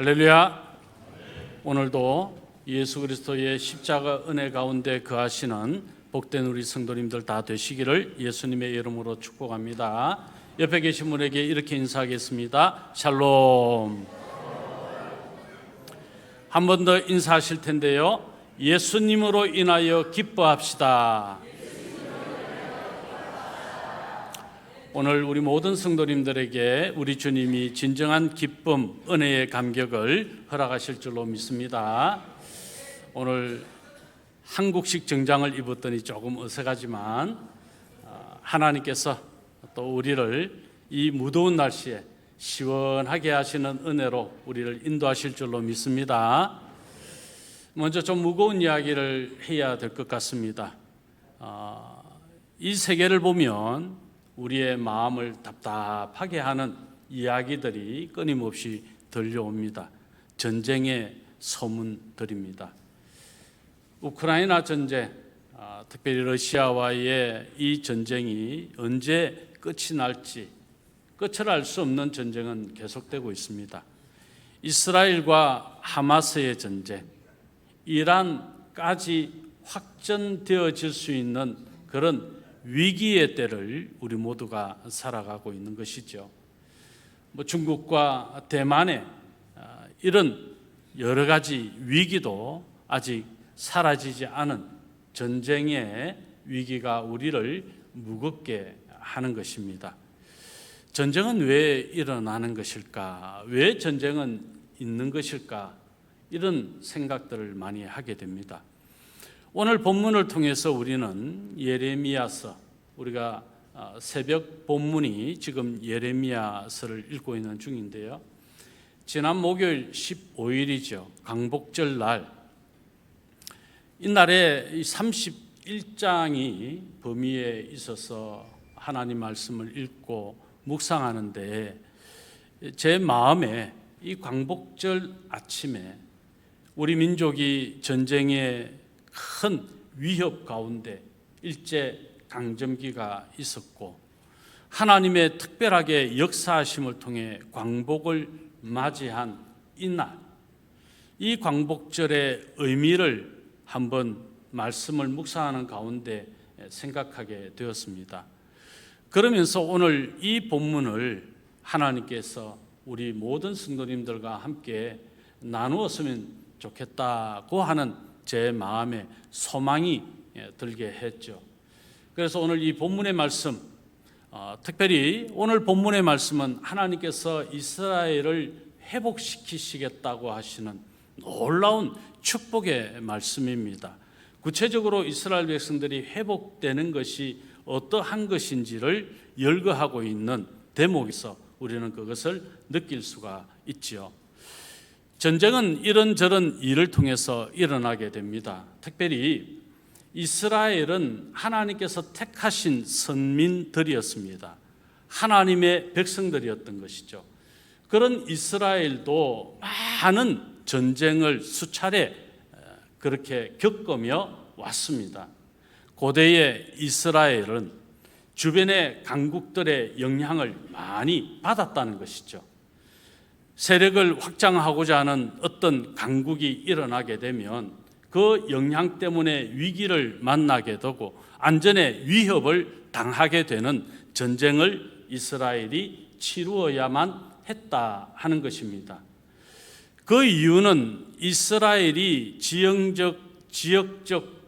할렐루야. 오늘도 예수 그리스도의 십자가 은혜 가운데 거하시는 복된 우리 성도님들 다 되시기를 예수님의 이름으로 축복합니다. 옆에 계신 분에게 이렇게 인사하겠습니다. 샬롬. 한 번 더 인사하실 텐데요. 예수님으로 인하여 기뻐합시다. 오늘 우리 모든 성도님들에게 우리 주님이 진정한 기쁨, 은혜의 감격을 허락하실 줄로 믿습니다. 오늘 한국식 정장을 입었더니 조금 어색하지만 하나님께서 또 우리를 이 무더운 날씨에 시원하게 하시는 은혜로 우리를 인도하실 줄로 믿습니다. 먼저 좀 무거운 이야기를 해야 될 것 같습니다. 이 세계를 보면 우리의 마음을 답답하게 하는 이야기들이 끊임없이 들려옵니다. 전쟁의 소문들입니다. 우크라이나 전쟁, 특별히 러시아와의 이 전쟁이 언제 끝이 날지 끝을 알 수 없는 전쟁은 계속되고 있습니다. 이스라엘과 하마스의 전쟁, 이란까지 확전되어질 수 있는 그런 위기의 때를 우리 모두가 살아가고 있는 것이죠. 중국과 대만의 이런 여러 가지 위기도 아직 사라지지 않은 전쟁의 위기가 우리를 무겁게 하는 것입니다. 전쟁은 왜 일어나는 것일까? 왜 전쟁은 있는 것일까? 이런 생각들을 많이 하게 됩니다. 오늘 본문을 통해서 우리는 예레미야서, 우리가 새벽 본문이 지금 예레미야서를 읽고 있는 중인데요. 지난 목요일 15일이죠. 광복절 날, 이날에 31장이 범위에 있어서 하나님 말씀을 읽고 묵상하는데 제 마음에 이 광복절 아침에 우리 민족이 전쟁에 큰 위협 가운데 일제 강점기가 있었고 하나님의 특별하게 역사하심을 통해 광복을 맞이한 이날, 이 광복절의 의미를 한번 말씀을 묵상하는 가운데 생각하게 되었습니다. 그러면서 오늘 이 본문을 하나님께서 우리 모든 성도님들과 함께 나누었으면 좋겠다고 하는 제 마음에 소망이 들게 했죠. 그래서 오늘 이 본문의 말씀, 특별히 오늘 본문의 말씀은 하나님께서 이스라엘을 회복시키시겠다고 하시는 놀라운 축복의 말씀입니다. 구체적으로 이스라엘 백성들이 회복되는 것이 어떠한 것인지를 열거하고 있는 대목에서 우리는 그것을 느낄 수가 있지요. 전쟁은 이런저런 일을 통해서 일어나게 됩니다. 특별히 이스라엘은 하나님께서 택하신 선민들이었습니다. 하나님의 백성들이었던 것이죠. 그런 이스라엘도 많은 전쟁을 수차례 그렇게 겪으며 왔습니다. 고대의 이스라엘은 주변의 강국들의 영향을 많이 받았다는 것이죠. 세력을 확장하고자 하는 어떤 강국이 일어나게 되면 그 영향 때문에 위기를 만나게 되고 안전의 위협을 당하게 되는 전쟁을 이스라엘이 치루어야만 했다 하는 것입니다. 그 이유는 이스라엘이 지역적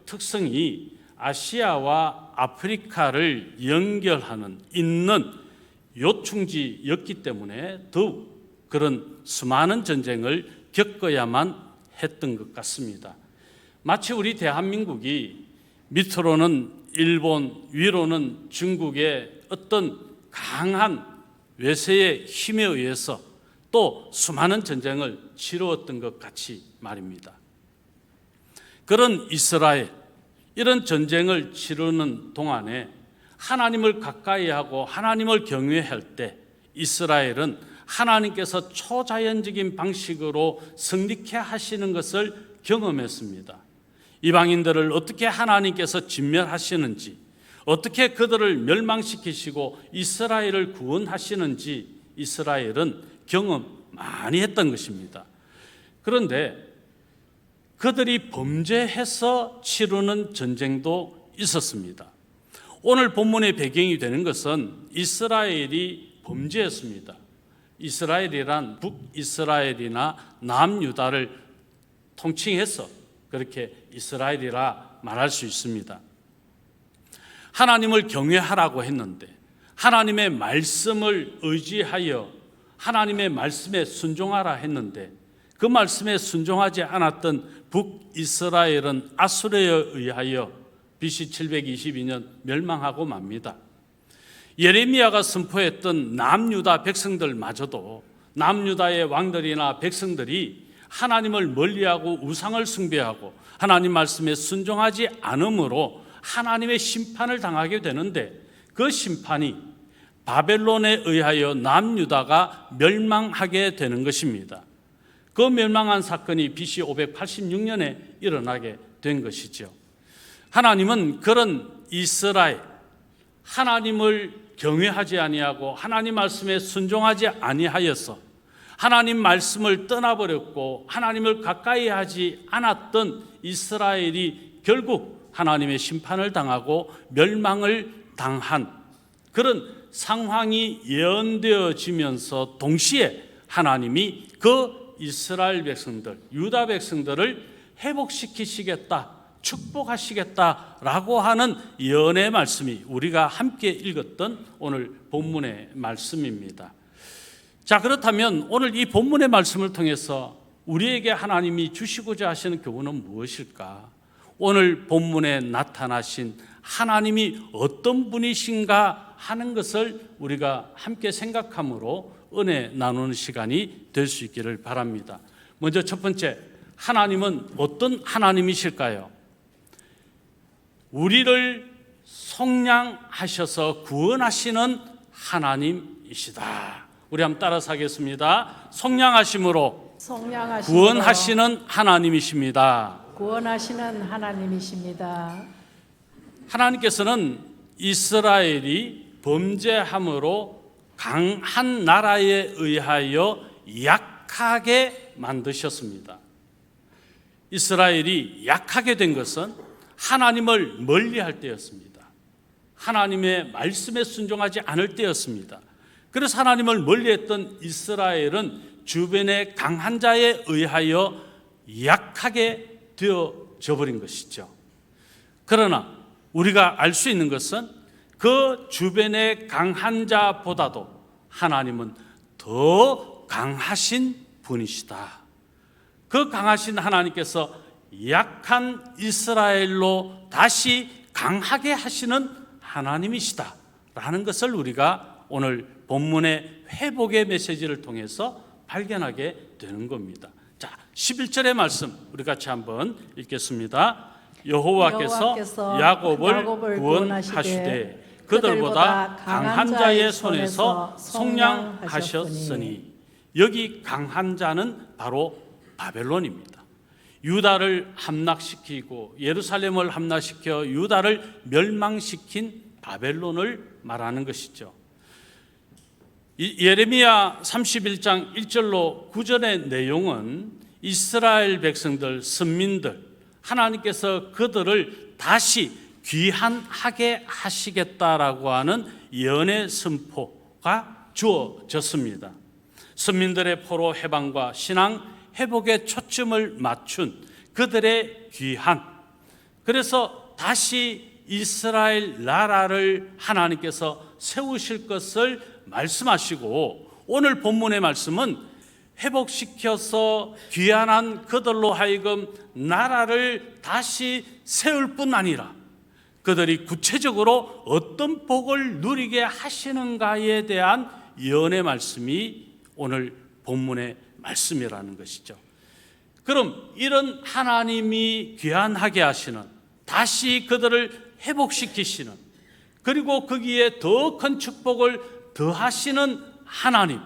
특성이 아시아와 아프리카를 연결하는 있는 요충지였기 때문에 더욱 그런 수많은 전쟁을 겪어야만 했던 것 같습니다. 마치 우리 대한민국이 밑으로는 일본, 위로는 중국의 어떤 강한 외세의 힘에 의해서 또 수많은 전쟁을 치루었던 것 같이 말입니다. 그런 이스라엘, 이런 전쟁을 치르는 동안에 하나님을 가까이 하고 하나님을 경외할 때 이스라엘은 하나님께서 초자연적인 방식으로 성립케 하시는 것을 경험했습니다. 이방인들을 어떻게 하나님께서 진멸하시는지, 어떻게 그들을 멸망시키시고 이스라엘을 구원하시는지 이스라엘은 경험 많이 했던 것입니다. 그런데 그들이 범죄해서 치르는 전쟁도 있었습니다. 오늘 본문의 배경이 되는 것은 이스라엘이 범죄했습니다. 이스라엘이란 북이스라엘이나 남유다를 통칭해서 그렇게 이스라엘이라 말할 수 있습니다. 하나님을 경외하라고 했는데 하나님의 말씀을 의지하여 하나님의 말씀에 순종하라 했는데 그 말씀에 순종하지 않았던 북이스라엘은 아수르에 의하여 BC 722년 멸망하고 맙니다. 예레미야가 선포했던 남유다 백성들마저도 남유다의 왕들이나 백성들이 하나님을 멀리하고 우상을 숭배하고 하나님 말씀에 순종하지 않으므로 하나님의 심판을 당하게 되는데 그 심판이 바벨론에 의하여 남유다가 멸망하게 되는 것입니다. 그 멸망한 사건이 BC 586년에 일어나게 된 것이죠. 하나님은 그런 이스라엘, 하나님을 경외하지 아니하고 하나님 말씀에 순종하지 아니하여서 하나님 말씀을 떠나버렸고 하나님을 가까이 하지 않았던 이스라엘이 결국 하나님의 심판을 당하고 멸망을 당한 그런 상황이 예언되어지면서 동시에 하나님이 그 이스라엘 백성들, 유다 백성들을 회복시키시겠다, 축복하시겠다라고 하는 예언의 말씀이 우리가 함께 읽었던 오늘 본문의 말씀입니다. 자, 그렇다면 오늘 이 본문의 말씀을 통해서 우리에게 하나님이 주시고자 하시는 교훈은 무엇일까? 오늘 본문에 나타나신 하나님이 어떤 분이신가 하는 것을 우리가 함께 생각함으로 은혜 나누는 시간이 될 수 있기를 바랍니다. 먼저 첫 번째, 하나님은 어떤 하나님이실까요? 우리를 속량하셔서 구원하시는 하나님이시다. 우리 한번 따라서 하겠습니다. 속량하심으로 구원하시는 하나님이십니다. 구원하시는 하나님이십니다. 하나님께서는 이스라엘이 범죄함으로 강한 나라에 의하여 약하게 만드셨습니다. 이스라엘이 약하게 된 것은 하나님을 멀리할 때였습니다. 하나님의 말씀에 순종하지 않을 때였습니다. 그래서 하나님을 멀리했던 이스라엘은 주변의 강한 자에 의하여 약하게 되어져 버린 것이죠. 그러나 우리가 알 수 있는 것은 그 주변의 강한 자보다도 하나님은 더 강하신 분이시다. 그 강하신 하나님께서 약한 이스라엘로 다시 강하게 하시는 하나님이시다 라는 것을 우리가 오늘 본문의 회복의 메시지를 통해서 발견하게 되는 겁니다. 자, 11절의 말씀 우리 같이 한번 읽겠습니다. 여호와께서 야곱을 구원하시되 그들보다 강한 자의 손에서 속량하셨으니, 여기 강한 자는 바로 바벨론입니다. 유다를 함락시키고 예루살렘을 함락시켜 유다를 멸망시킨 바벨론을 말하는 것이죠. 예레미야 31장 1절로 9절의 내용은 이스라엘 백성들, 선민들, 하나님께서 그들을 다시 귀환하게 하시겠다라고 하는 예언의 선포가 주어졌습니다. 선민들의 포로 해방과 신앙 회복에 초점을 맞춘 그들의 귀환, 그래서 다시 이스라엘 나라를 하나님께서 세우실 것을 말씀하시고, 오늘 본문의 말씀은 회복시켜서 귀환한 그들로 하여금 나라를 다시 세울 뿐 아니라 그들이 구체적으로 어떤 복을 누리게 하시는가에 대한 예언의 말씀이 오늘 본문의 말씀이라는 것이죠. 그럼 이런 하나님이 귀환하게 하시는, 다시 그들을 회복시키시는, 그리고 거기에 더 큰 축복을 더하시는 하나님,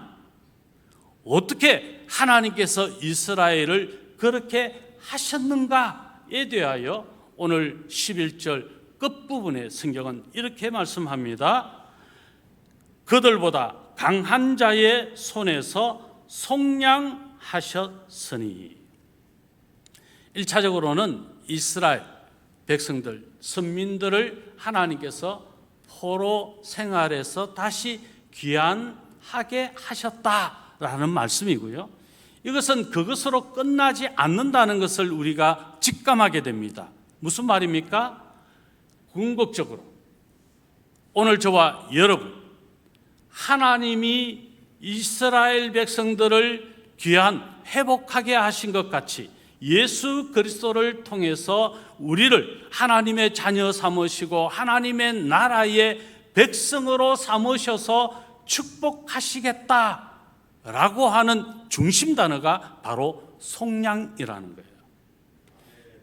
어떻게 하나님께서 이스라엘을 그렇게 하셨는가에 대하여 오늘 11절 끝부분의 성경은 이렇게 말씀합니다. 그들보다 강한 자의 손에서 속량하셨으니. 1차적으로는 이스라엘 백성들, 선민들을 하나님께서 포로 생활에서 다시 귀환하게 하셨다라는 말씀이고요. 이것은 그것으로 끝나지 않는다는 것을 우리가 직감하게 됩니다. 무슨 말입니까? 궁극적으로 오늘 저와 여러분, 하나님이 이스라엘 백성들을 회복하게 하신 것 같이 예수 그리스도를 통해서 우리를 하나님의 자녀 삼으시고 하나님의 나라의 백성으로 삼으셔서 축복하시겠다라고 하는 중심 단어가 바로 속량이라는 거예요.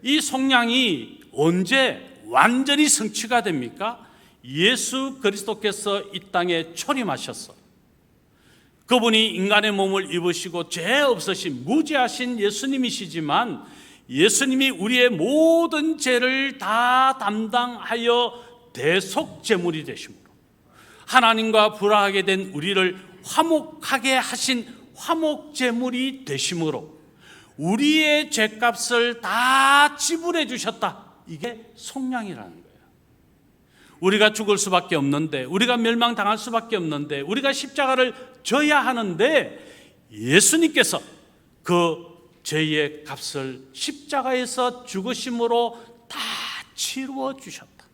이 속량이 언제 완전히 성취가 됩니까? 예수 그리스도께서 이 땅에 초림하셔서 그분이 인간의 몸을 입으시고 죄 없으신 무죄하신 예수님이시지만 예수님이 우리의 모든 죄를 다 담당하여 대속제물이 되심으로 하나님과 불화하게 된 우리를 화목하게 하신 화목제물이 되심으로 우리의 죄값을 다 지불해 주셨다. 이게 속량이라는 거예요. 우리가 죽을 수밖에 없는데, 우리가 멸망당할 수밖에 없는데, 우리가 십자가를 져야 하는데 예수님께서 그 죄의 값을 십자가에서 죽으심으로 다 치루어 주셨다.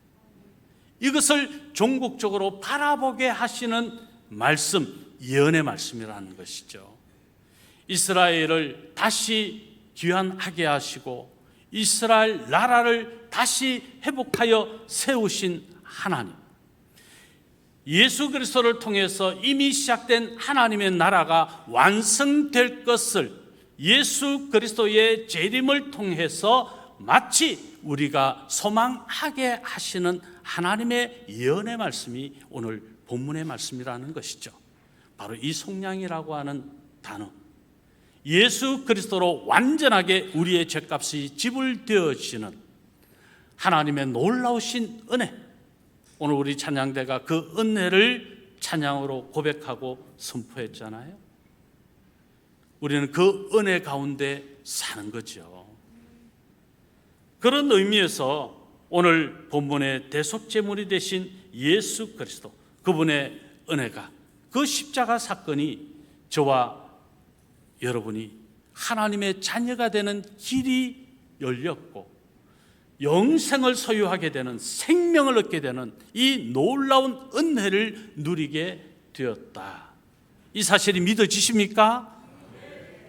이것을 종국적으로 바라보게 하시는 말씀, 예언의 말씀이라는 것이죠. 이스라엘을 다시 귀환하게 하시고 이스라엘 나라를 다시 회복하여 세우신 하나님, 예수 그리스도를 통해서 이미 시작된 하나님의 나라가 완성될 것을 예수 그리스도의 재림을 통해서 마치 우리가 소망하게 하시는 하나님의 예언의 말씀이 오늘 본문의 말씀이라는 것이죠. 바로 이 속량이라고 하는 단어, 예수 그리스도로 완전하게 우리의 죄값이 지불되어지는 하나님의 놀라우신 은혜, 오늘 우리 찬양대가 그 은혜를 찬양으로 고백하고 선포했잖아요. 우리는 그 은혜 가운데 사는 거죠. 그런 의미에서 오늘 본문의 대속제물이 되신 예수 그리스도, 그분의 은혜가, 그 십자가 사건이 저와 여러분이 하나님의 자녀가 되는 길이 열렸고 영생을 소유하게 되는, 생명을 얻게 되는 이 놀라운 은혜를 누리게 되었다. 이 사실이 믿어지십니까?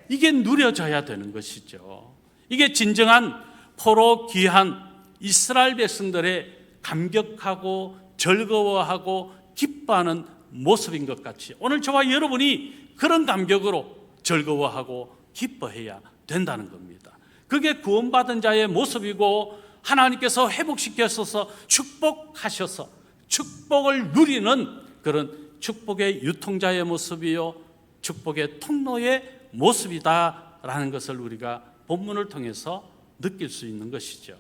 이게 누려져야 되는 것이죠. 이게 진정한 포로 귀한 이스라엘 백성들의 감격하고 즐거워하고 기뻐하는 모습인 것 같이 오늘 저와 여러분이 그런 감격으로 즐거워하고 기뻐해야 된다는 겁니다. 그게 구원받은 자의 모습이고 하나님께서 회복시켜서 축복하셔서 축복을 누리는 그런 축복의 유통자의 모습이요, 축복의 통로의 모습이다라는 것을 우리가 본문을 통해서 느낄 수 있는 것이죠.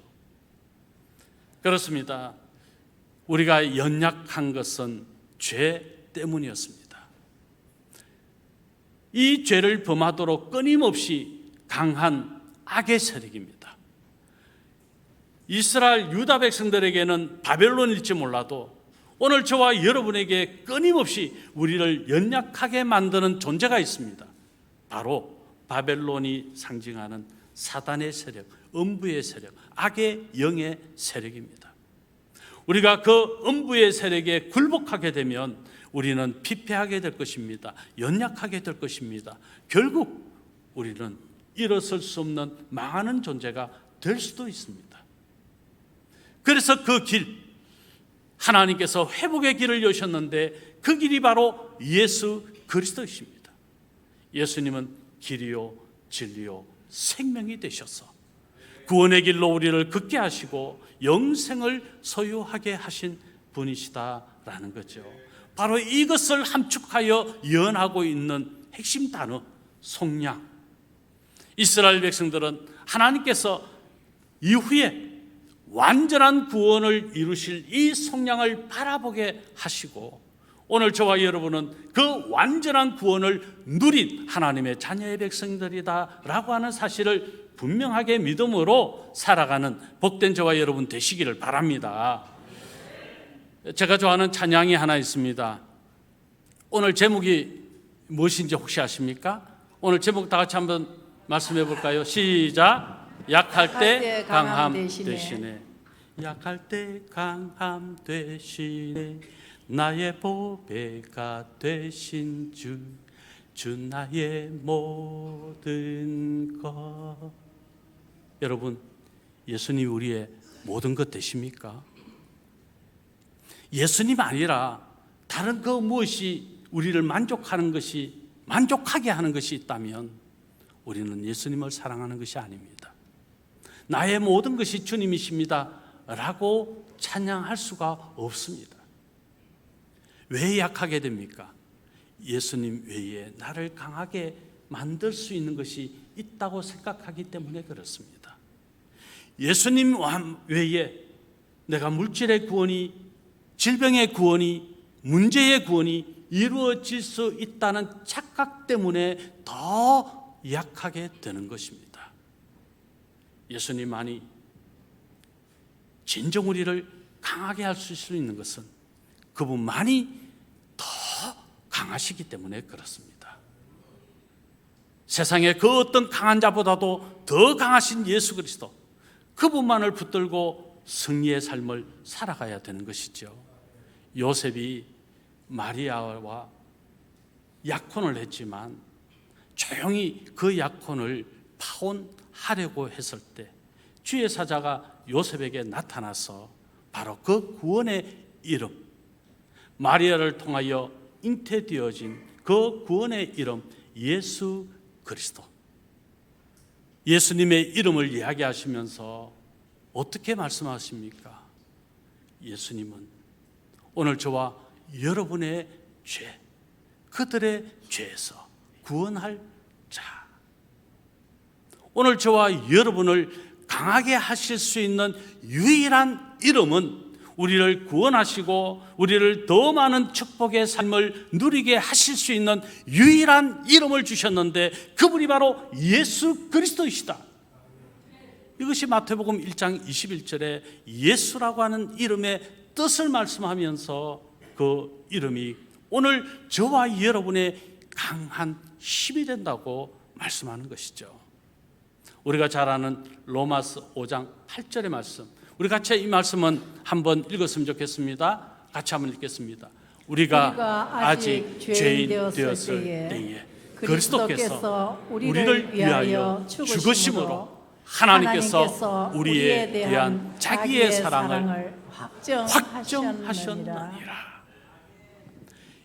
그렇습니다. 우리가 연약한 것은 죄 때문이었습니다. 이 죄를 범하도록 끊임없이 강한 악의 세력입니다. 이스라엘 유다 백성들에게는 바벨론일지 몰라도 오늘 저와 여러분에게 끊임없이 우리를 연약하게 만드는 존재가 있습니다. 바로 바벨론이 상징하는 사단의 세력, 음부의 세력, 악의 영의 세력입니다. 우리가 그 음부의 세력에 굴복하게 되면 우리는 피폐하게 될 것입니다. 연약하게 될 것입니다. 결국 우리는 일어설 수 없는 망하는 존재가 될 수도 있습니다. 그래서 그 길, 하나님께서 회복의 길을 여셨는데 그 길이 바로 예수 그리스도이십니다. 예수님은 길이요 진리요 생명이 되셔서 구원의 길로 우리를 걷게 하시고 영생을 소유하게 하신 분이시다라는 거죠. 바로 이것을 함축하여 예언하고 있는 핵심 단어 속량. 이스라엘 백성들은 하나님께서 이후에 완전한 구원을 이루실 이 속량을 바라보게 하시고 오늘 저와 여러분은 그 완전한 구원을 누린 하나님의 자녀의 백성들이다라고 하는 사실을 분명하게 믿음으로 살아가는 복된 저와 여러분 되시기를 바랍니다. 제가 좋아하는 찬양이 하나 있습니다. 오늘 제목이 무엇인지 혹시 아십니까? 오늘 제목 다 같이 한번 말씀해 볼까요? 시작. 약할 때 강함 되시네. 약할 때 강함 되시네. 나의 보배가 되신 주 나의 모든 것. 여러분, 예수님 우리의 모든 것 되십니까? 예수님 아니라 다른 그 무엇이 우리를 만족하게 하는 것이 있다면 우리는 예수님을 사랑하는 것이 아닙니다. 나의 모든 것이 주님이십니다 라고 찬양할 수가 없습니다. 왜 약하게 됩니까? 예수님 외에 나를 강하게 만들 수 있는 것이 있다고 생각하기 때문에 그렇습니다. 예수님 외에 내가 물질의 구원이, 질병의 구원이, 문제의 구원이 이루어질 수 있다는 착각 때문에 더 약하게 되는 것입니다. 예수님만이 진정 우리를 강하게 할 수 있는 것은 그분만이 더 강하시기 때문에 그렇습니다. 세상에 그 어떤 강한 자보다도 더 강하신 예수 그리스도, 그분만을 붙들고 승리의 삶을 살아가야 되는 것이죠. 요셉이 마리아와 약혼을 했지만 조용히 그 약혼을 파혼하려고 했을 때 주의 사자가 요셉에게 나타나서 바로 그 구원의 이름, 마리아를 통하여 잉태되어진 그 구원의 이름 예수 그리스도, 예수님의 이름을 이야기하시면서 어떻게 말씀하십니까? 예수님은 오늘 저와 여러분의 죄, 그들의 죄에서 구원할 자, 오늘 저와 여러분을 강하게 하실 수 있는 유일한 이름은 우리를 구원하시고 우리를 더 많은 축복의 삶을 누리게 하실 수 있는 유일한 이름을 주셨는데 그분이 바로 예수 그리스도이시다. 이것이 마태복음 1장 21절에 예수라고 하는 이름의 뜻을 말씀하면서 그 이름이 오늘 저와 여러분의 강한 힘이 된다고 말씀하는 것이죠. 우리가 잘 아는 로마서 5장 8절의 말씀, 우리 같이 이 말씀은 한번 읽었으면 좋겠습니다. 같이 한번 읽겠습니다. 우리가 아직 죄인 되었을 때에 그리스도께서 우리를 위하여 죽으심으로 하나님께서 우리에 대한 자기의 사랑을 확정하셨느니라.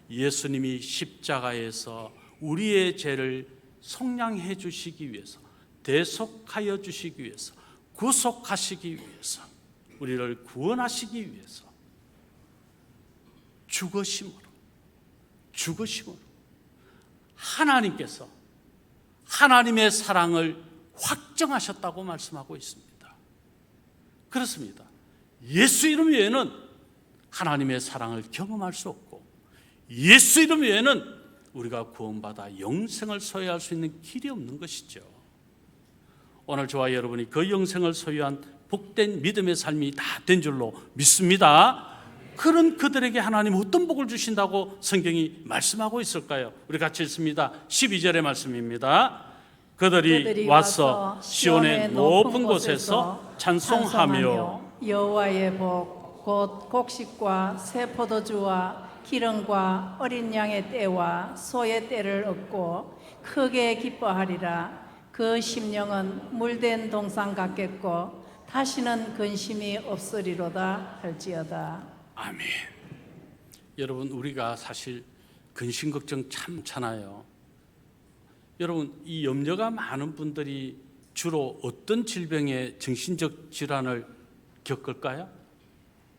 예수님이 십자가에서 우리의 죄를 속량해 주시기 위해서, 대속하여 주시기 위해서, 구속하시기 위해서, 우리를 구원하시기 위해서 죽으심으로 하나님께서 하나님의 사랑을 확정하셨다고 말씀하고 있습니다. 그렇습니다. 예수 이름 외에는 하나님의 사랑을 경험할 수 없고 예수 이름 외에는 우리가 구원받아 영생을 소유할 수 있는 길이 없는 것이죠. 오늘 저와 여러분이 그 영생을 소유한 복된 믿음의 삶이 다 된 줄로 믿습니다. 그런 그들에게 하나님 어떤 복을 주신다고 성경이 말씀하고 있을까요? 우리 같이 읽습니다. 12절의 말씀입니다. 그들이 와서 시온의 높은 곳에서 찬송하며 여호와의 복, 곧 곡식과 새 포도주와 기름과 어린 양의 떼와 소의 떼를 얻고 크게 기뻐하리라. 그 심령은 물된 동산 같겠고 다시는 근심이 없으리로다 할지어다. 아멘. 여러분, 우리가 사실 근심 걱정 참 많잖아요. 여러분, 이 염려가 많은 분들이 주로 어떤 질병의 정신적 질환을 겪을까요?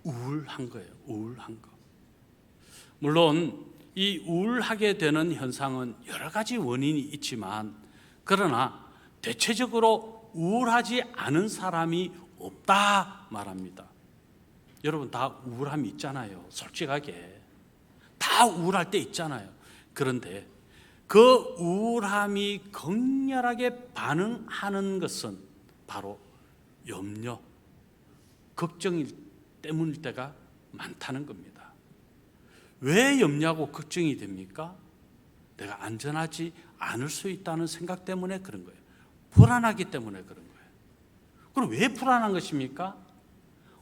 우울한 거예요. 우울한 거. 물론 이 우울하게 되는 현상은 여러 가지 원인이 있지만, 그러나 대체적으로 우울하지 않은 사람이 없다 말합니다. 여러분, 다 우울함이 있잖아요. 솔직하게 다 다 우울할 때 있잖아요. 그런데 그 우울함이 격렬하게 반응하는 것은 바로 염려, 걱정 때문일 때가 많다는 겁니다. 왜 염려하고 걱정이 됩니까? 내가 안전하지 않을 수 있다는 생각 때문에 그런 거예요. 불안하기 때문에 그런 거예요. 그럼 왜 불안한 것입니까?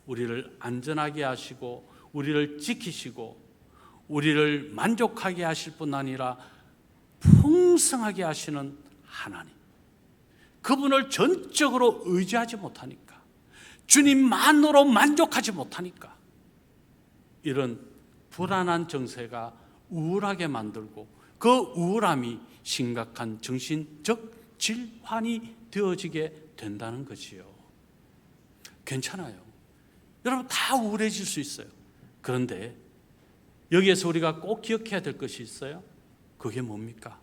우리를 안전하게 하시고 우리를 지키시고 우리를 만족하게 하실 뿐 아니라 풍성하게 하시는 하나님, 그분을 전적으로 의지하지 못하니까, 주님만으로 만족하지 못하니까 이런 불안한 정세가 우울하게 만들고 그 우울함이 심각한 정신적 질환이 되어지게 된다는 거지요. 괜찮아요. 여러분 다 우울해질 수 있어요. 그런데 여기에서 우리가 꼭 기억해야 될 것이 있어요. 그게 뭡니까?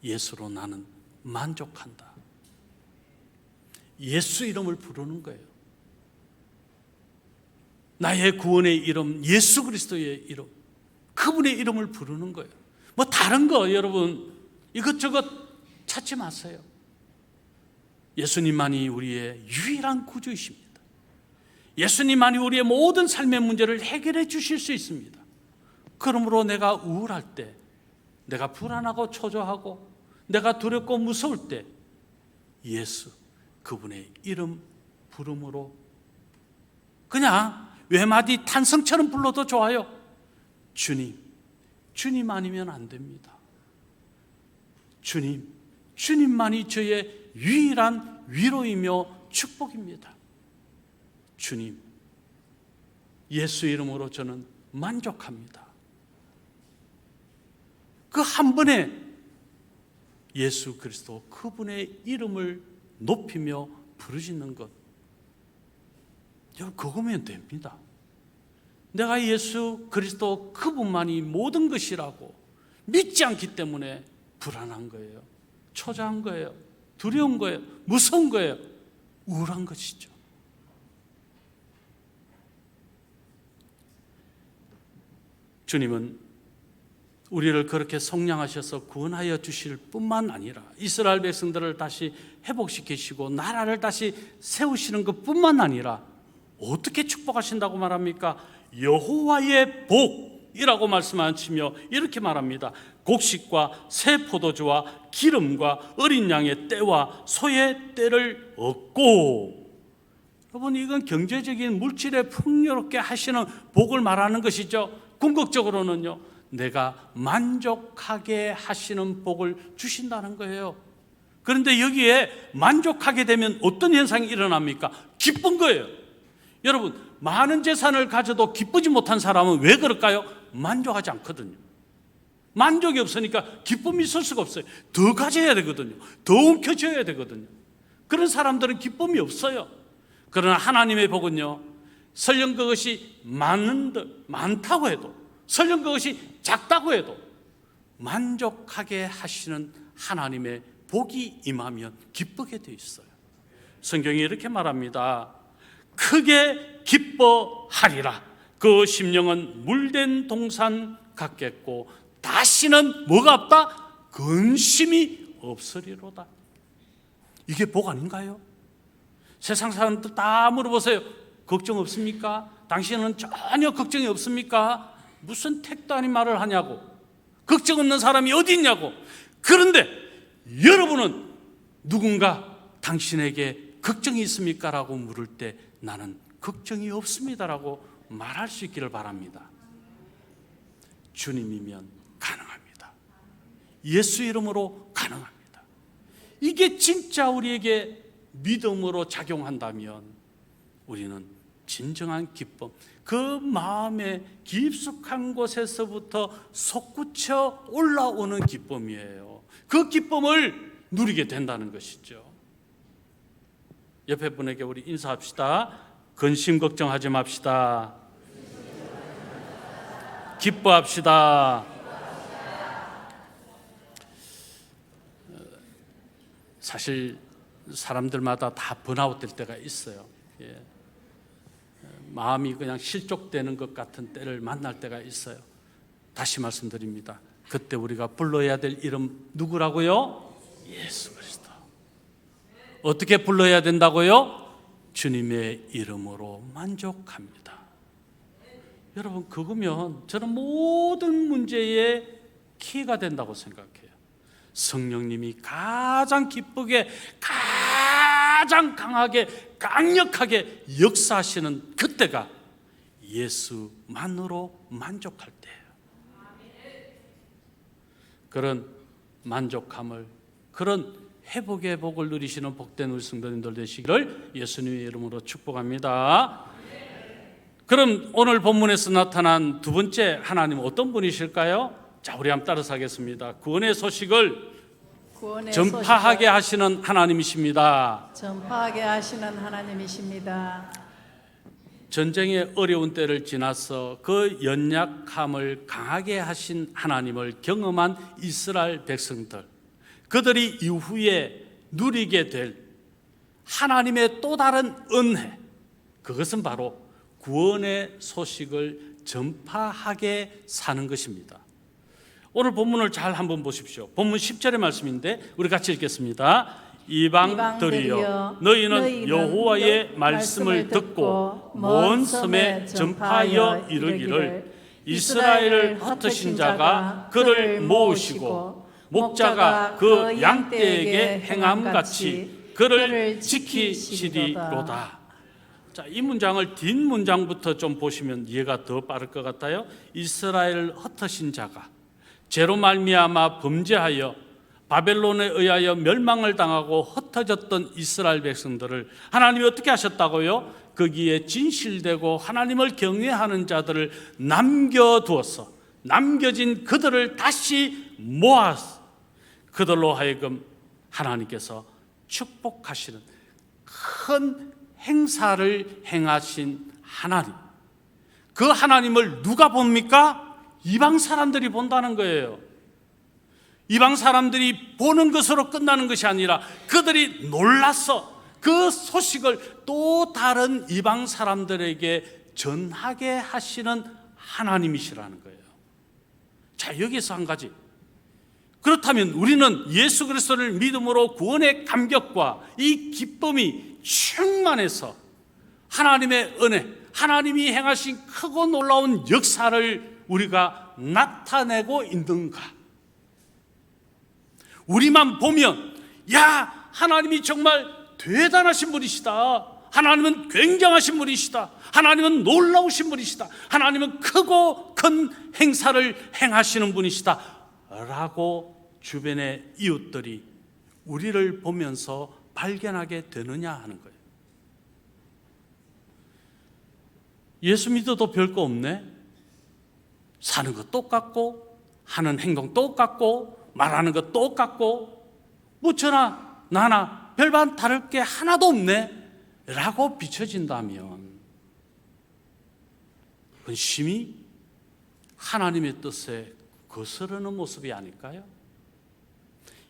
예수로 나는 만족한다. 예수 이름을 부르는 거예요. 나의 구원의 이름, 예수 그리스도의 이름, 그분의 이름을 부르는 거예요. 뭐 다른 거 여러분 이것저것 찾지 마세요. 예수님만이 우리의 유일한 구주이십니다. 예수님만이 우리의 모든 삶의 문제를 해결해 주실 수 있습니다. 그러므로 내가 우울할 때, 내가 불안하고 초조하고 내가 두렵고 무서울 때 예수, 그분의 이름 부름으로 그냥 외마디 탄성처럼 불러도 좋아요. 주님, 주님 아니면 안 됩니다. 주님, 주님만이 저의 유일한 위로이며 축복입니다. 주님, 예수 이름으로 저는 만족합니다. 그 한 번에 예수 그리스도 그분의 이름을 높이며 부르짖는 것, 그거면 됩니다. 내가 예수 그리스도 그분만이 모든 것이라고 믿지 않기 때문에 불안한 거예요. 초조한 거예요. 두려운 거예요. 무서운 거예요. 우울한 것이죠. 주님은 우리를 그렇게 속량하셔서 구원하여 주실 뿐만 아니라 이스라엘 백성들을 다시 회복시키시고 나라를 다시 세우시는 것뿐만 아니라 어떻게 축복하신다고 말합니까? 여호와의 복이라고 말씀하시며 이렇게 말합니다. 곡식과 새 포도주와 기름과 어린 양의 떼와 소의 떼를 얻고. 여러분, 이건 경제적인 물질에 풍요롭게 하시는 복을 말하는 것이죠. 궁극적으로는요, 내가 만족하게 하시는 복을 주신다는 거예요. 그런데 여기에 만족하게 되면 어떤 현상이 일어납니까? 기쁜 거예요. 여러분, 많은 재산을 가져도 기쁘지 못한 사람은 왜 그럴까요? 만족하지 않거든요. 만족이 없으니까 기쁨이 있을 수가 없어요. 더 가져야 되거든요. 더 움켜쥐어야 되거든요. 그런 사람들은 기쁨이 없어요. 그러나 하나님의 복은요, 설령 그것이 많다고 해도, 설령 그것이 작다고 해도 만족하게 하시는 하나님의 복이 임하면 기쁘게 되어 있어요. 성경이 이렇게 말합니다. 크게 기뻐하리라. 그 심령은 물된 동산 같겠고 다시는 뭐가 없다? 근심이 없으리로다. 이게 복 아닌가요? 세상 사람들 다 물어보세요. 걱정 없습니까? 당신은 전혀 걱정이 없습니까? 무슨 택도 아닌 말을 하냐고. 걱정 없는 사람이 어디 있냐고. 그런데 여러분은 누군가 당신에게 걱정이 있습니까? 라고 물을 때 나는 걱정이 없습니다 라고 말할 수 있기를 바랍니다. 주님이면 가능합니다. 예수 이름으로 가능합니다. 이게 진짜 우리에게 믿음으로 작용한다면 우리는 진정한 기쁨, 그 마음의 깊숙한 곳에서부터 솟구쳐 올라오는 기쁨이에요. 그 기쁨을 누리게 된다는 것이죠. 옆에 분에게 우리 인사합시다. 근심 걱정하지 맙시다. 기뻐합시다. 사실 사람들마다 다 번아웃 될 때가 있어요. 예. 마음이 그냥 실족되는 것 같은 때를 만날 때가 있어요. 다시 말씀드립니다. 그때 우리가 불러야 될 이름 누구라고요? 예수 그리스도. 어떻게 불러야 된다고요? 주님의 이름으로 만족합니다. 여러분, 그거면 저는 모든 문제의 키가 된다고 생각해요. 성령님이 가장 기쁘게, 가장 강하게, 강력하게 역사하시는 그때가 예수만으로 만족할 때예요. 그런 만족함을, 그런 회복의 복을 누리시는 복된 우리 성도님들 되시기를 예수님의 이름으로 축복합니다. 그럼 오늘 본문에서 나타난 두 번째 하나님은 어떤 분이실까요? 자, 우리 한번 따라서 하겠습니다. 구원의 소식을 전파하게 하시는 하나님이십니다. 전파하게 하시는 하나님이십니다. 전쟁의 어려운 때를 지나서 그 연약함을 강하게 하신 하나님을 경험한 이스라엘 백성들, 그들이 이후에 누리게 될 하나님의 또 다른 은혜, 그것은 바로 구원의 소식을 전파하게 사는 것입니다. 오늘 본문을 잘 한번 보십시오. 본문 10절의 말씀인데 우리 같이 읽겠습니다. 이방들이여, 너희는 여호와의 말씀을 듣고 먼 섬에 전파하여 이르기를 이스라엘을 흩으신 자가 그를 모으시고 목자가 그 양떼에게 행함같이 그를 지키시리로다. 자, 이 문장을 뒷문장부터 좀 보시면 이해가 더 빠를 것 같아요. 이스라엘을 흩으신 자가 죄로 말미암아 범죄하여 바벨론에 의하여 멸망을 당하고 흩어졌던 이스라엘 백성들을 하나님이 어떻게 하셨다고요? 거기에 진실되고 하나님을 경외하는 자들을 남겨두어서 남겨진 그들을 다시 모아서 그들로 하여금 하나님께서 축복하시는 큰 행사를 행하신 하나님, 그 하나님을 누가 봅니까? 이방 사람들이 본다는 거예요. 이방 사람들이 보는 것으로 끝나는 것이 아니라 그들이 놀라서 그 소식을 또 다른 이방 사람들에게 전하게 하시는 하나님이시라는 거예요. 자, 여기서 한 가지. 그렇다면 우리는 예수 그리스도를 믿음으로 구원의 감격과 이 기쁨이 충만해서 하나님의 은혜, 하나님이 행하신 크고 놀라운 역사를 우리가 나타내고 있는가? 우리만 보면 야, 하나님이 정말 대단하신 분이시다, 하나님은 굉장하신 분이시다, 하나님은 놀라우신 분이시다, 하나님은 크고 큰 행사를 행하시는 분이시다 라고 주변의 이웃들이 우리를 보면서 발견하게 되느냐 하는 거예요. 예수 믿어도 별거 없네. 사는 거 똑같고 하는 행동 똑같고 말하는 거 똑같고 뭐 저나 나나 별반 다를 게 하나도 없네 라고 비춰진다면 그건 심히 하나님의 뜻에 거스르는 모습이 아닐까요?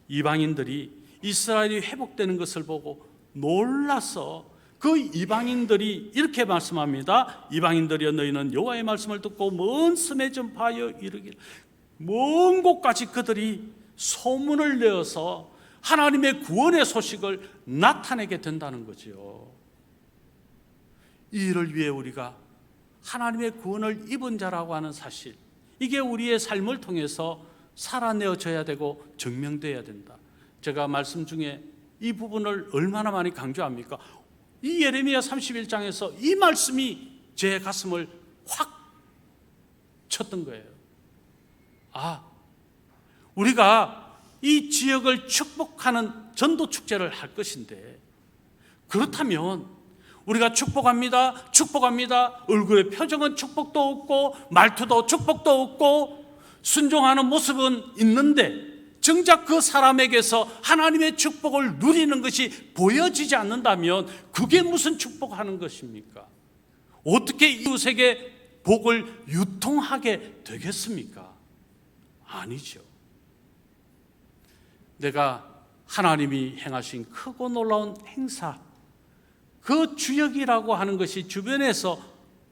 이방인들이 이스라엘이 회복되는 것을 보고 놀라서 그 이방인들이 이렇게 말씀합니다. 이방인들이여, 너희는 여호와의 말씀을 듣고 먼 섬에 전파하여 이르기를. 먼 곳까지 그들이 소문을 내어서 하나님의 구원의 소식을 나타내게 된다는 거죠. 이 일을 위해 우리가 하나님의 구원을 입은 자라고 하는 사실, 이게 우리의 삶을 통해서 살아내어져야 되고 증명되어야 된다. 제가 말씀 중에 이 부분을 얼마나 많이 강조합니까? 이 예레미야 31장에서 이 말씀이 제 가슴을 확 쳤던 거예요. 아, 우리가 이 지역을 축복하는 전도 축제를 할 것인데, 그렇다면 우리가 축복합니다, 축복합니다, 얼굴의 표정은 축복도 없고 말투도 축복도 없고 순종하는 모습은 있는데 정작 그 사람에게서 하나님의 축복을 누리는 것이 보여지지 않는다면 그게 무슨 축복하는 것입니까? 어떻게 이웃에게 복을 유통하게 되겠습니까? 아니죠. 내가 하나님이 행하신 크고 놀라운 행사, 그 주역이라고 하는 것이 주변에서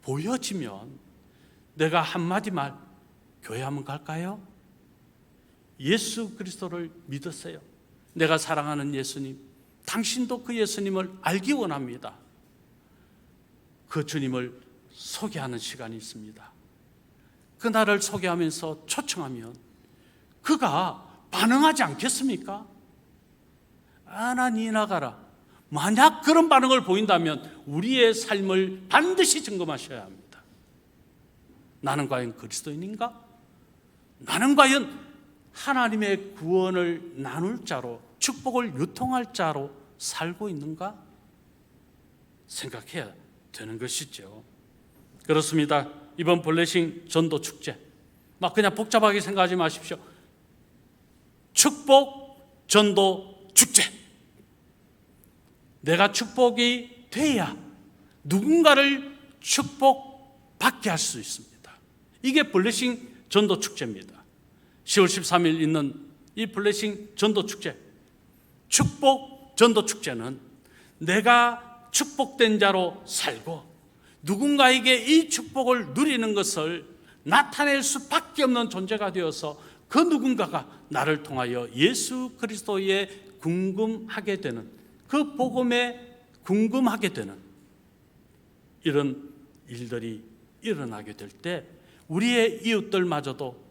보여지면 내가 한마디 말, 교회 한번 갈까요? 예수 그리스도를 믿으세요. 내가 사랑하는 예수님, 당신도 그 예수님을 알기 원합니다. 그 주님을 소개하는 시간이 있습니다. 그날을 소개하면서 초청하면 그가 반응하지 않겠습니까? 나 니 나가라. 만약 그런 반응을 보인다면 우리의 삶을 반드시 점검하셔야 합니다. 나는 과연 그리스도인인가? 나는 과연 하나님의 구원을 나눌 자로, 축복을 유통할 자로 살고 있는가? 생각해야 되는 것이죠. 그렇습니다. 이번 블레싱 전도 축제, 막 그냥 복잡하게 생각하지 마십시오. 축복 전도 축제. 내가 축복이 돼야 누군가를 축복받게 할 수 있습니다. 이게 블레싱 전도 축제입니다. 10월 13일 있는 이 블레싱 전도 축제, 축복 전도 축제는 내가 축복된 자로 살고 누군가에게 이 축복을 누리는 것을 나타낼 수밖에 없는 존재가 되어서 그 누군가가 나를 통하여 예수 그리스도에 궁금하게 되는, 그 복음에 궁금하게 되는 이런 일들이 일어나게 될 때 우리의 이웃들마저도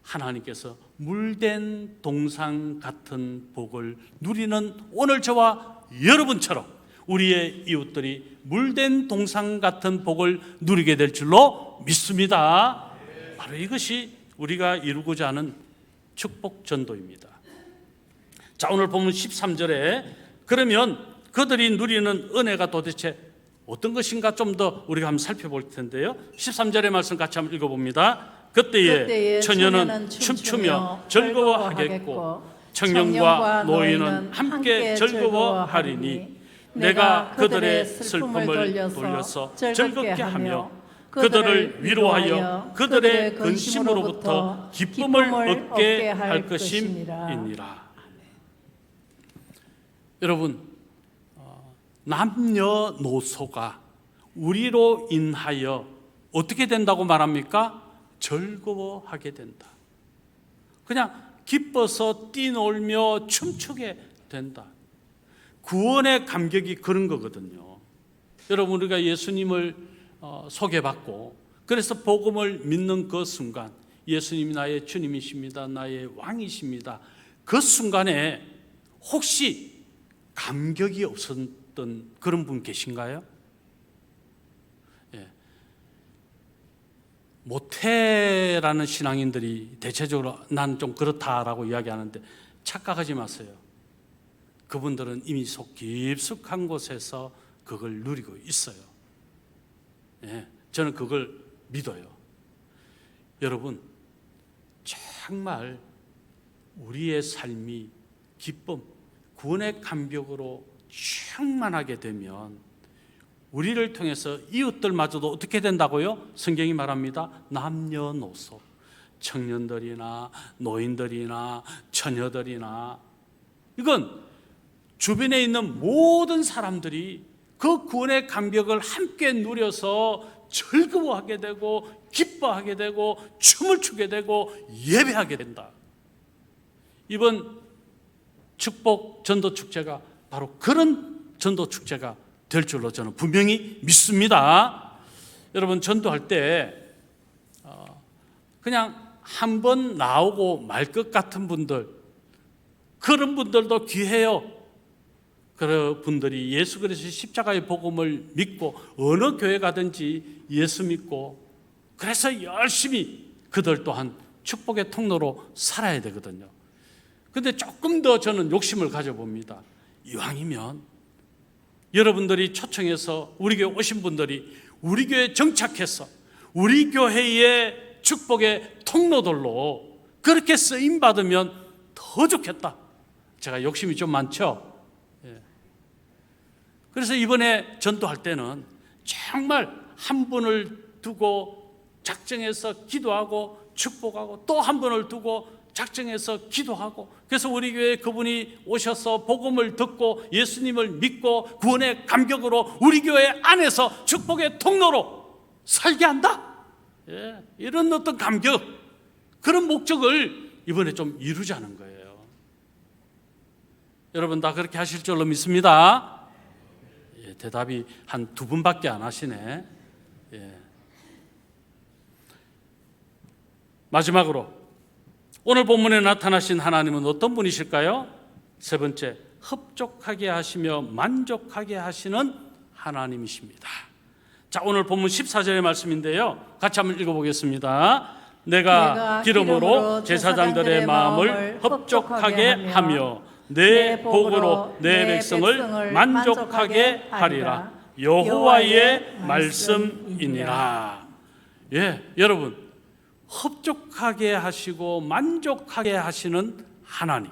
하나님께서 물된 동상 같은 복을 누리는 오늘 저와 여러분처럼 우리의 이웃들이 물된 동상 같은 복을 누리게 될 줄로 믿습니다. 바로 이것이 우리가 이루고자 하는 축복 전도입니다. 자, 오늘 본문 13절에 그러면 그들이 누리는 은혜가 도대체 어떤 것인가 좀 더 우리가 한번 살펴볼 텐데요. 13절의 말씀 같이 한번 읽어봅니다. 그때에 처녀는 춤추며 즐거워하겠고 청년과 노인은 함께 즐거워하리니 내가 그들의 슬픔을 돌려서 즐겁게 하며 그들을 위로하여 그들의 근심으로부터 기쁨을 얻게 할 것임이니라. 여러분, 남녀노소가 우리로 인하여 어떻게 된다고 말합니까? 즐거워하게 된다. 그냥 기뻐서 뛰놀며 춤추게 된다. 구원의 감격이 그런 거거든요. 여러분, 우리가 예수님을 소개받고 그래서 복음을 믿는 그 순간, 예수님이 나의 주님이십니다, 나의 왕이십니다, 그 순간에 혹시 감격이 없었던 그런 분 계신가요? 예. 모태라는 신앙인들이 대체적으로 난 좀 그렇다라고 이야기하는데 착각하지 마세요. 그분들은 이미 속 깊숙한 곳에서 그걸 누리고 있어요. 예, 저는 그걸 믿어요. 여러분, 정말 우리의 삶이 기쁨, 구원의 감격으로 충만하게 되면 우리를 통해서 이웃들마저도 어떻게 된다고요? 성경이 말합니다. 남녀노소, 청년들이나 노인들이나 처녀들이나, 이건 주변에 있는 모든 사람들이 그 구원의 감격을 함께 누려서 즐거워하게 되고 기뻐하게 되고 춤을 추게 되고 예배하게 된다. 이번 축복 전도 축제가 바로 그런 전도 축제가 될 줄로 저는 분명히 믿습니다. 여러분, 전도할 때 그냥 한 번 나오고 말 것 같은 분들, 그런 분들도 귀해요. 그런 분들이 예수 그리스도의 십자가의 복음을 믿고 어느 교회 가든지 예수 믿고 그래서 열심히 그들 또한 축복의 통로로 살아야 되거든요. 그런데 조금 더 저는 욕심을 가져봅니다. 이왕이면 여러분들이 초청해서 우리 교회 오신 분들이 우리 교회에 정착해서 우리 교회의 축복의 통로들로 그렇게 쓰임받으면 더 좋겠다. 제가 욕심이 좀 많죠. 그래서 이번에 전도할 때는 정말 한 분을 두고 작정해서 기도하고 축복하고 또 한 분을 두고 작정해서 기도하고, 그래서 우리 교회에 그분이 오셔서 복음을 듣고 예수님을 믿고 구원의 감격으로 우리 교회 안에서 축복의 통로로 살게 한다. 이런 어떤 감격, 그런 목적을 이번에 좀 이루자는 거예요. 여러분 다 그렇게 하실 줄로 믿습니다. 예, 대답이 한 두 분밖에 안 하시네. 예. 마지막으로 오늘 본문에 나타나신 하나님은 어떤 분이실까요? 세 번째, 흡족하게 하시며 만족하게 하시는 하나님이십니다. 자, 오늘 본문 14절의 말씀인데요, 같이 한번 읽어보겠습니다. 내가 기름으로 제사장들의 마음을 흡족하게 하며 내 복으로 내 백성을 만족하게 하리라. 여호와의 말씀이니라. 예, 여러분, 흡족하게 하시고 만족하게 하시는 하나님,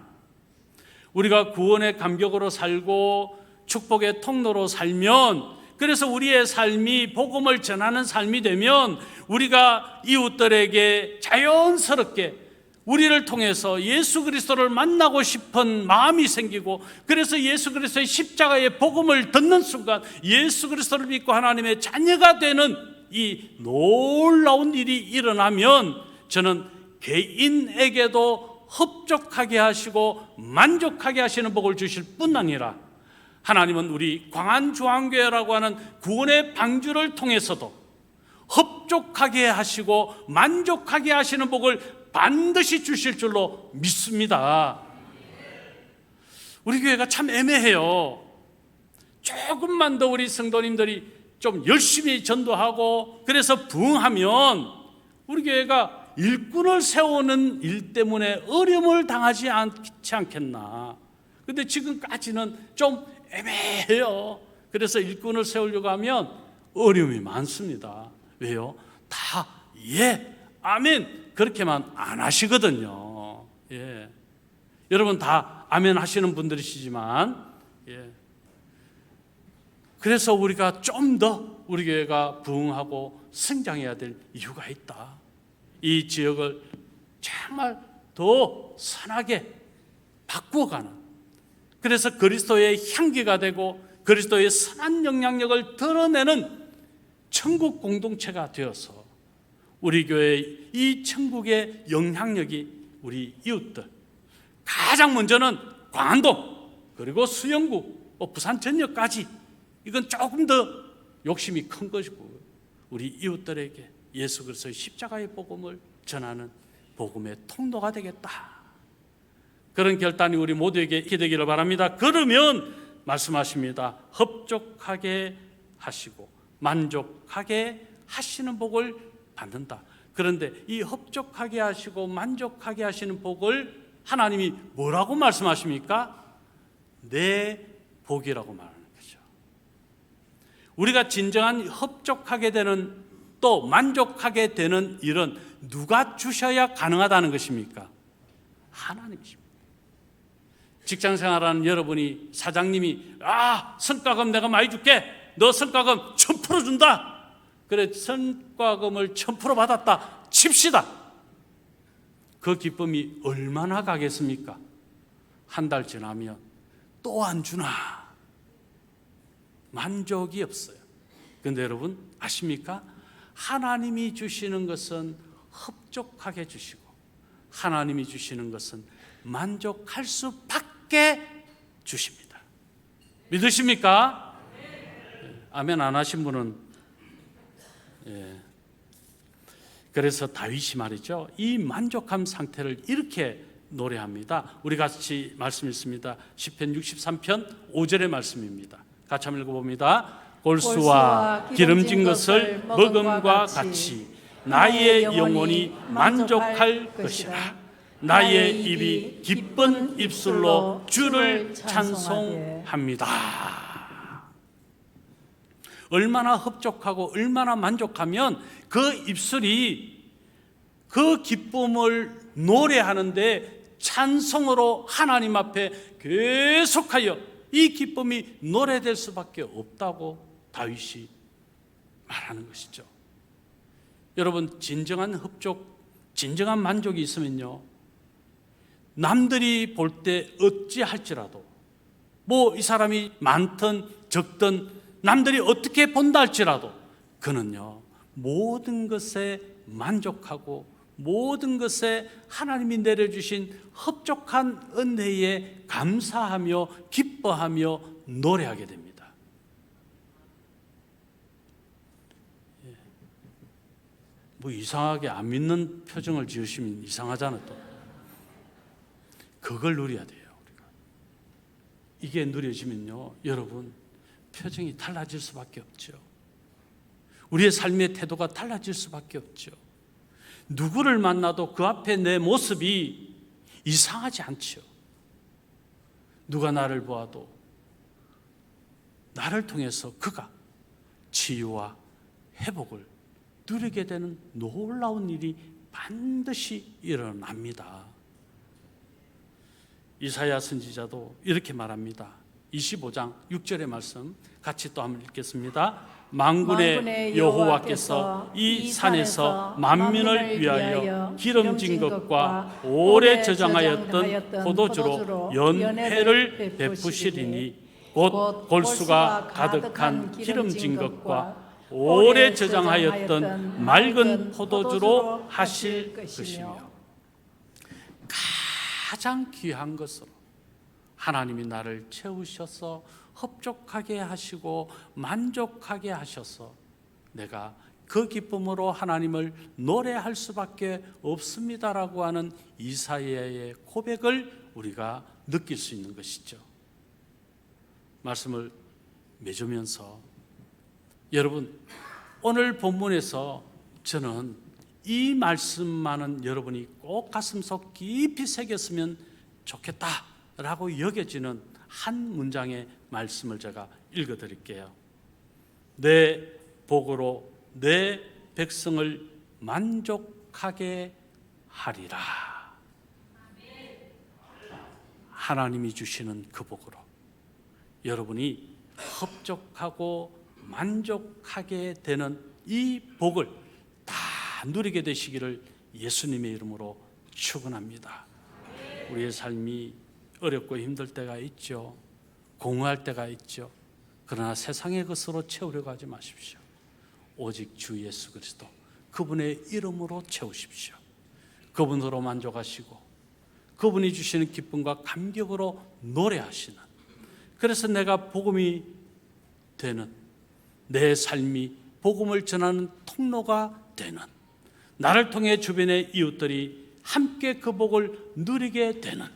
우리가 구원의 감격으로 살고 축복의 통로로 살면, 그래서 우리의 삶이 복음을 전하는 삶이 되면 우리가 이웃들에게 자연스럽게 우리를 통해서 예수 그리스도를 만나고 싶은 마음이 생기고, 그래서 예수 그리스도의 십자가의 복음을 듣는 순간 예수 그리스도를 믿고 하나님의 자녀가 되는 이 놀라운 일이 일어나면, 저는 개인에게도 흡족하게 하시고 만족하게 하시는 복을 주실 뿐 아니라, 하나님은 우리 광안중앙교회라고 하는 구원의 방주를 통해서도 흡족하게 하시고 만족하게 하시는 복을 반드시 주실 줄로 믿습니다. 우리 교회가 참 애매해요. 조금만 더 우리 성도님들이 좀 열심히 전도하고 그래서 부흥하면 우리 교회가 일꾼을 세우는 일 때문에 어려움을 당하지 않지 않겠나. 근데 지금까지는 좀 애매해요. 그래서 일꾼을 세우려고 하면 어려움이 많습니다. 왜요? 다 예, 아멘 그렇게만 안 하시거든요. 예. 여러분 다 아멘 하시는 분들이시지만, 예. 그래서 우리가 좀 더 우리 교회가 부흥하고 성장해야 될 이유가 있다. 이 지역을 정말 더 선하게 바꾸어가는, 그래서 그리스도의 향기가 되고 그리스도의 선한 영향력을 드러내는 천국 공동체가 되어서 우리 교회의 이 천국의 영향력이 우리 이웃들, 가장 먼저는 광안동 그리고 수영구 부산 전역까지, 이건 조금 더 욕심이 큰 것이고 우리 이웃들에게 예수 그리스도의 십자가의 복음을 전하는 복음의 통로가 되겠다. 그런 결단이 우리 모두에게 있게 되기를 바랍니다. 그러면 말씀하십니다. 흡족하게 하시고 만족하게 하시는 복을 받는다. 그런데 이 흡족하게 하시고 만족하게 하시는 복을 하나님이 뭐라고 말씀하십니까? 내 복이라고 말하는 거죠. 우리가 진정한 흡족하게 되는, 또 만족하게 되는 일은 누가 주셔야 가능하다는 것입니까? 하나님이십니다. 직장생활하는 여러분이, 사장님이 성과금 내가 많이 줄게, 너 성과금 1000% 준다. 그래, 성과금을 1000% 받았다 칩시다. 그 기쁨이 얼마나 가겠습니까? 한 달 지나면 또 안 주나, 만족이 없어요. 그런데 여러분 아십니까? 하나님이 주시는 것은 흡족하게 주시고 하나님이 주시는 것은 만족할 수밖에 주십니다. 믿으십니까? 아멘 안 하신 분은, 예. 그래서 다윗이 말이죠, 이 만족함 상태를 이렇게 노래합니다. 우리 같이 말씀 있습니다. 시편 63편 5절의 말씀입니다. 같이 한번 읽어봅니다. 골수와 기름진 것을 먹음과 같이 나의 영혼이 만족할 것이라. 나의 입이 기쁜 입술로 주를 찬송합니다. 얼마나 흡족하고 얼마나 만족하면 그 입술이 그 기쁨을 노래하는데 찬송으로 하나님 앞에 계속하여 이 기쁨이 노래될 수밖에 없다고 다윗이 말하는 것이죠. 여러분 진정한 흡족, 진정한 만족이 있으면요, 남들이 볼 때 어찌할지라도, 뭐 이 사람이 많든 적든 남들이 어떻게 본다 할지라도 그는요 모든 것에 만족하고 모든 것에 하나님이 내려주신 흡족한 은혜에 감사하며 기뻐하며 노래하게 됩니다. 뭐 이상하게 안 믿는 표정을 지으시면 이상하잖아요. 또 그걸 누려야 돼요. 우리가. 이게 누려지면요, 여러분 표정이 달라질 수밖에 없죠. 우리의 삶의 태도가 달라질 수밖에 없죠. 누구를 만나도 그 앞에 내 모습이 이상하지 않죠. 누가 나를 보아도 나를 통해서 그가 치유와 회복을 누리게 되는 놀라운 일이 반드시 일어납니다. 이사야 선지자도 이렇게 말합니다. 25장 6절의 말씀 같이 또 한번 읽겠습니다. 만군의 여호와께서 이 산에서 만민을 위하여 기름진 것과 오래 저장하였던 포도주로 연회를 베푸시리니 곧 골수가 가득한 기름진 것과 오래 저장하였던 맑은 포도주로 하실 것이며, 가장 귀한 것으로 하나님이 나를 채우셔서 흡족하게 하시고 만족하게 하셔서 내가 그 기쁨으로 하나님을 노래할 수밖에 없습니다라고 하는 이사야의 고백을 우리가 느낄 수 있는 것이죠. 말씀을 맺으면서 여러분, 오늘 본문에서 저는 이 말씀만은 여러분이 꼭 가슴속 깊이 새겼으면 좋겠다라고 여겨지는 한 문장의 말씀을 제가 읽어드릴게요. 내 복으로 내 백성을 만족하게 하리라. 하나님이 주시는 그 복으로 여러분이 흡족하고 만족하게 되는 이 복을 다 누리게 되시기를 예수님의 이름으로 축원합니다. 우리의 삶이 어렵고 힘들 때가 있죠. 공허할 때가 있죠. 그러나 세상의 것으로 채우려고 하지 마십시오. 오직 주 예수 그리스도 그분의 이름으로 채우십시오. 그분으로 만족하시고 그분이 주시는 기쁨과 감격으로 노래하시는, 그래서 내가 복음이 되는, 내 삶이 복음을 전하는 통로가 되는, 나를 통해 주변의 이웃들이 함께 그 복을 누리게 되는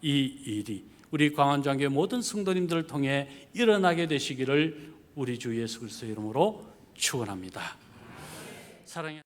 이 일이 우리 광안장교회 모든 성도님들을 통해 일어나게 되시기를 우리 주 예수 그리스도의 이름으로 축원합니다. 사랑해.